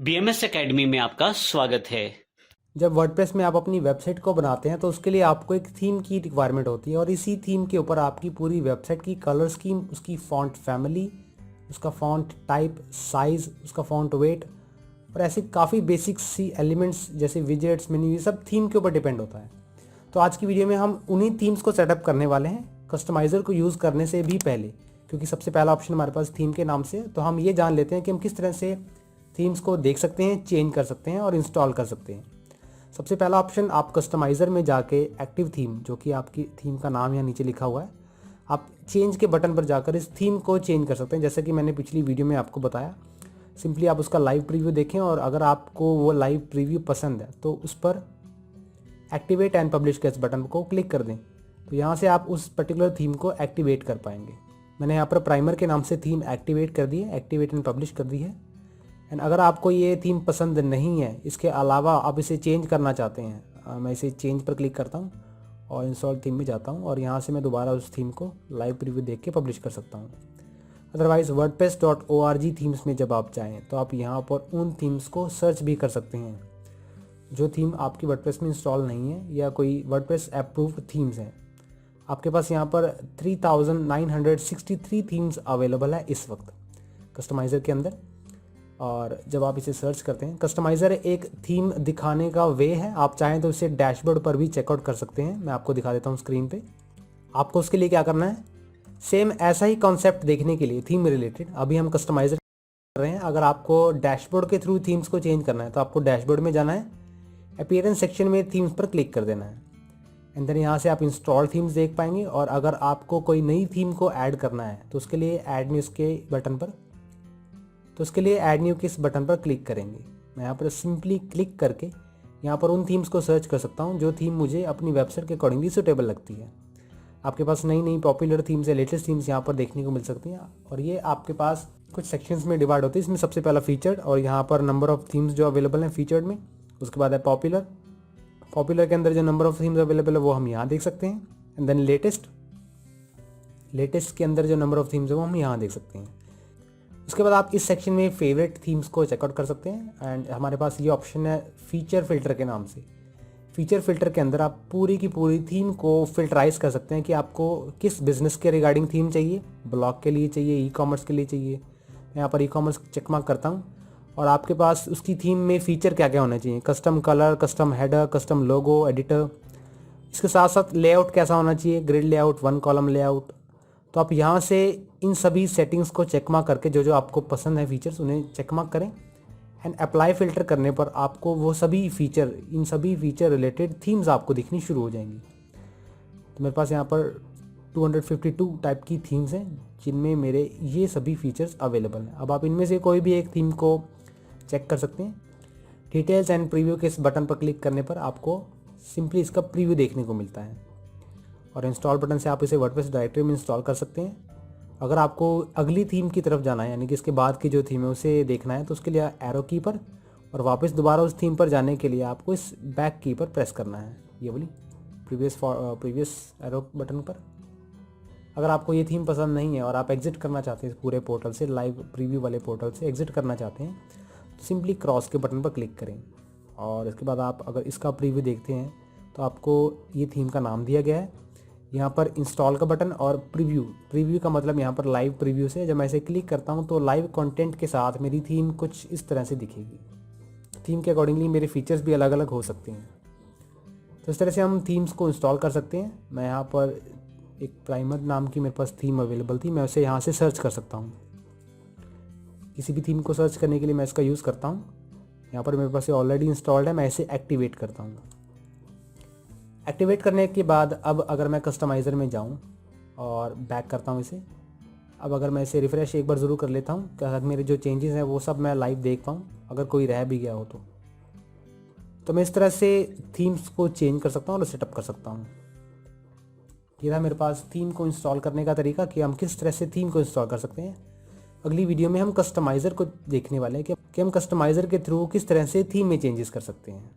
BMS academy में आपका स्वागत है। जब वर्डप्रेस में आप अपनी वेबसाइट को बनाते हैं तो उसके लिए आपको एक थीम की रिक्वायरमेंट होती है और इसी थीम के ऊपर आपकी पूरी वेबसाइट की कलर स्कीम, उसकी फ़ॉन्ट फैमिली, उसका फ़ॉन्ट टाइप, साइज़, उसका फ़ॉन्ट वेट और ऐसी काफ़ी बेसिक सी एलिमेंट्स जैसे विजेट्स, मेन्यू, ये सब थीम के ऊपर डिपेंड होता है। तो आज की वीडियो में हम उन्हीं थीम्स को सेटअप करने वाले हैं कस्टमाइज़र को यूज़ करने से भी पहले, क्योंकि सबसे पहला ऑप्शन हमारे पास थीम के नाम से। तो हम ये जान लेते हैं कि हम किस तरह से थीम्स को देख सकते हैं, चेंज कर सकते हैं और इंस्टॉल कर सकते हैं। सबसे पहला ऑप्शन, आप कस्टमाइज़र में जाके एक्टिव थीम, जो कि आपकी थीम का नाम यहाँ नीचे लिखा हुआ है, आप चेंज के बटन पर जाकर इस थीम को चेंज कर सकते हैं। जैसे कि मैंने पिछली वीडियो में आपको बताया, सिंपली आप उसका लाइव प्रीव्यू देखें और अगर आपको वो लाइव प्रीव्यू पसंद है तो उस पर एक्टिवेट एंड पब्लिश के इस बटन को क्लिक कर दें। तो यहाँ से आप उस पर्टिकुलर थीम को एक्टिवेट कर पाएंगे। मैंने यहाँ पर प्राइमर के नाम से थीम एक्टिवेट कर दी है, एक्टिवेट एंड पब्लिश कर दी है। एंड अगर आपको ये थीम पसंद नहीं है, इसके अलावा आप इसे चेंज करना चाहते हैं, मैं इसे चेंज पर क्लिक करता हूँ और इंस्टॉल थीम में जाता हूँ और यहाँ से मैं दोबारा उस थीम को लाइव प्रीव्यू देख के पब्लिश कर सकता हूँ। अदरवाइज़ wordpress.org थीम्स में जब आप चाहें तो आप यहाँ पर उन थीम्स को सर्च भी कर सकते हैं जो थीम आपकी वर्डप्रेस में इंस्टॉल नहीं है या कोई वर्डप्रेस अप्रूव्ड थीम्स हैं। आपके पास यहाँ पर 3963 थीम्स अवेलेबल है इस वक्त कस्टमाइज़र के अंदर। और जब आप इसे सर्च करते हैं, कस्टमाइज़र एक थीम दिखाने का वे है। आप चाहें तो इसे डैशबोर्ड पर भी चेकआउट कर सकते हैं। मैं आपको दिखा देता हूँ स्क्रीन पे। आपको उसके लिए क्या करना है, सेम ऐसा ही कॉन्सेप्ट देखने के लिए थीम रिलेटेड अभी हम कस्टमाइज़र कर रहे हैं। अगर आपको डैशबोर्ड के थ्रू थीम्स को चेंज करना है तो आपको डैशबोर्ड में जाना है, अपीयरेंस सेक्शन में थीम्स पर क्लिक कर देना है एंड देन यहाँ से आप इंस्टॉल थीम्स देख पाएंगे। और अगर आपको कोई नई थीम को ऐड करना है तो उसके लिए ऐड न्यूज़ के बटन पर ऐड न्यू के इस बटन पर क्लिक करेंगे। मैं यहाँ पर सिंपली क्लिक करके यहाँ पर उन थीम्स को सर्च कर सकता हूँ जो थीम मुझे अपनी वेबसाइट के अकॉर्डिंगली सूटेबल लगती है। आपके पास नई नई पॉपुलर थीम्स या लेटेस्ट थीम्स यहाँ पर देखने को मिल सकती हैं और ये आपके पास कुछ सेक्शंस में डिवाइड होती है। इसमें सबसे पहला फीचर्ड और यहाँ पर नंबर ऑफ थीम्स जो अवेलेबल हैं फीचर्ड में। उसके बाद है पॉपुलर के अंदर जो नंबर ऑफ थीम्स अवेलेबल है वो हम यहाँ देख सकते हैं। एंड देन लेटेस्ट के अंदर जो नंबर ऑफ थीम्स है वो हम यहाँ देख सकते हैं। उसके बाद आप इस सेक्शन में फेवरेट थीम्स को चेकआउट कर सकते हैं एंड हमारे पास ये ऑप्शन है फीचर फिल्टर के नाम से। फीचर फिल्टर के अंदर आप पूरी की पूरी थीम को फिल्टराइज कर सकते हैं कि आपको किस बिजनेस के रिगार्डिंग थीम चाहिए, ब्लॉग के लिए चाहिए, ई कॉमर्स के लिए चाहिए। मैं यहाँ पर ई कॉमर्स चेक मार्क करता हूँ और आपके पास उसकी थीम में फीचर क्या क्या होना चाहिए, custom colour, custom header, custom logo, editor. इसके साथ साथ लेआउट कैसा होना चाहिए, grid layout, one column layout. तो आप यहाँ से इन सभी सेटिंग्स को चेकमार्क करके जो जो आपको पसंद है फीचर्स उन्हें चेकमार्क करें एंड अप्लाई फ़िल्टर करने पर आपको वो सभी फीचर, इन सभी फीचर रिलेटेड थीम्स आपको दिखनी शुरू हो जाएंगी। तो मेरे पास यहाँ पर 252 टाइप की थीम्स हैं जिनमें मेरे ये सभी फीचर्स अवेलेबल हैं। अब आप इनमें से कोई भी एक थीम को चेक कर सकते हैं। डिटेल्स एंड प्रीव्यू के इस बटन पर क्लिक करने पर आपको सिंपली इसका प्रीव्यू देखने को मिलता है और इंस्टॉल बटन से आप इसे वर्डप्रेस डायरेक्टरी में इंस्टॉल कर सकते हैं। अगर आपको अगली थीम की तरफ जाना है, यानी कि इसके बाद की जो थीम है उसे देखना है, तो उसके लिए एरो की पर और वापस दोबारा उस थीम पर जाने के लिए आपको इस बैक की पर प्रेस करना है, ये बोली प्रीवियस एरो बटन पर। अगर आपको ये थीम पसंद नहीं है और आप एग्जिट करना चाहते हैं इस पूरे पोर्टल से, लाइव प्रीव्यू वाले पोर्टल से एग्जिट करना चाहते हैं, तो सिंपली क्रॉस के बटन पर क्लिक करें और इसके बाद आप अगर इसका प्रीव्यू देखते हैं तो आपको ये थीम का नाम दिया गया है। यहाँ पर इंस्टॉल का बटन और प्रीव्यू का मतलब यहाँ पर लाइव प्रीव्यू से जब मैं इसे क्लिक करता हूँ तो लाइव कंटेंट के साथ मेरी थीम कुछ इस तरह से दिखेगी। थीम के अकॉर्डिंगली मेरे फीचर्स भी अलग अलग हो सकते हैं। तो इस तरह से हम थीम्स को इंस्टॉल कर सकते हैं। मैं यहाँ पर एक प्राइमर नाम की मेरे पास थीम अवेलेबल थी, मैं उसे यहाँ से सर्च कर सकता हूँ। किसी भी थीम को सर्च करने के लिए मैं इसका यूज़ करता हूँ। यहाँ पर मेरे पास ये ऑलरेडी इंस्टॉल्ड है, मैं इसे एक्टिवेट करता हूँ। एक्टिवेट करने के बाद अब अगर मैं कस्टमाइज़र में जाऊं और बैक करता हूं इसे, अब अगर मैं इसे रिफ़्रेश एक बार ज़रूर कर लेता हूं कि मेरे जो चेंजेस हैं वो सब मैं लाइव देख पाऊं, अगर कोई रह भी गया हो तो मैं इस तरह से थीम्स को चेंज कर सकता हूं और सेटअप कर सकता हूं। ये रहा मेरे पास थीम को इंस्टॉल करने का तरीका कि हम किस तरह से थीम को इंस्टॉल कर सकते हैं। अगली वीडियो में हम कस्टमाइज़र को देखने वाले हैं कि हम कस्टमाइज़र के थ्रू किस तरह से थीम में चेंजेस कर सकते हैं।